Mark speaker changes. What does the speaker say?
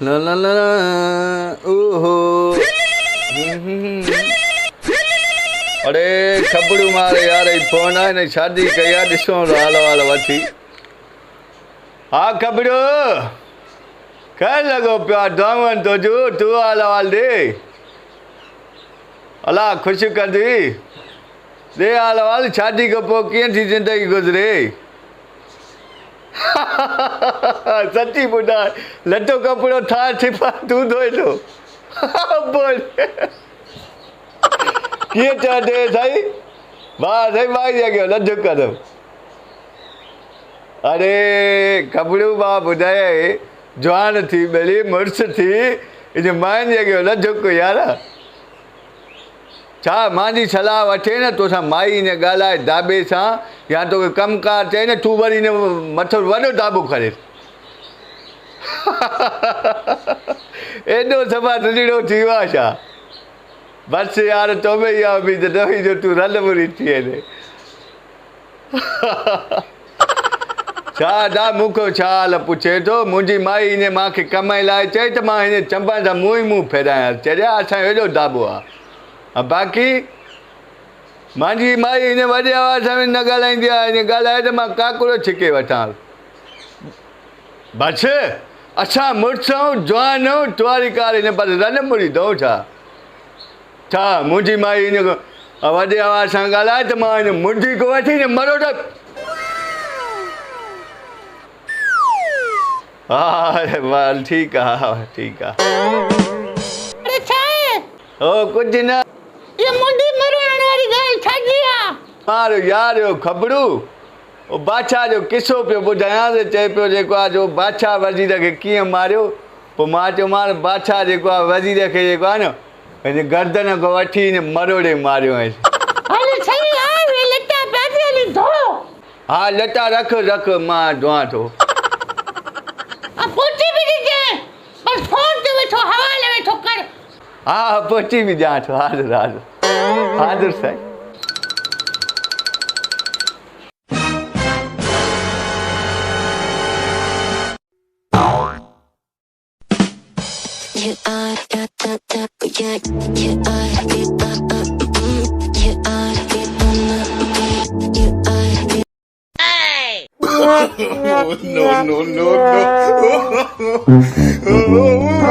Speaker 1: La la la la. Ooh. अरे खबड़ू मारे यार फोन आहे न शादी कई आहे ॾिसो हाल वाल वठी हा खबड़ू कह लॻो पियो आहे दामन तुंहिंजो तूं हाल वाल ॾे अला ख़ुशि कंदी ॾे हाल वाल शादी खां पोइ कीअं थी ज़िंदगी गुज़रे सची ॿुधाए लटो कपिड़ो ठाहे छिपा तूं धोए थो कीअं चए साईं वाह साईं मां ई अॻियो लॾो कंदुमि अरे खबड़ू मां ॿुधाए जवान थी मिली मुड़ुस थी इन माइन जे अॻियो लॾो यार छा मुंहिंजी सलाह वठे न तोसां माई ने ॻाल्हाए दाबे सां या तोखे कमकार चए न तूं वरी न मथो वॾो दाबो करे एॾो सफ़ा तुंहिंजो थी वियो आहे छा बस यार तो में इहा उमेद न हुई जो तूं रल मुरी थी वञे छा दा मूंखां छा हाल पुछे थो मुंहिंजी माई हिन मूंखे कमाई लाइ चई त मां हिन चंपनि सां मुंहुं ई मुंहुं फेरायां चरिया असांजो एॾो दाबो आहे बाक़ी मुंहिंजी माई हिन वॾे आवाज़ में न ॻाल्हाईंदी आहे हिन ॻाल्हाए त मां काकुड़ो छिके वठां बस असां मुड़ुस जवान तुआरी कार हिन पर रल मुड़ी दऊं छा मुंहिंजी माई हिन वॾे आवाज़ सां ॻाल्हाए त मां हिन मुंडी को वठी न मरोड़ हा वाल ठीकु आहे ठीकु आहे ओ कुझु न मारो यार यो खबड़ू ओ बादशाह जो किसो पियो ॿुधायां त चए पियो जेको आहे जो बादशाह वज़ीर खे कीअं मारियो पोइ मां चयोमांसि बादशाह जेको आहे वज़ीर खे जेको आहे न हिन गर्दन खां वठी हिन मरोड़े मारियो हा लटा रख रख मां धोआं थो हा पोची बि ॾियां थो हाज़ुर हाज़ुर हाज़ुर साईं
Speaker 2: No.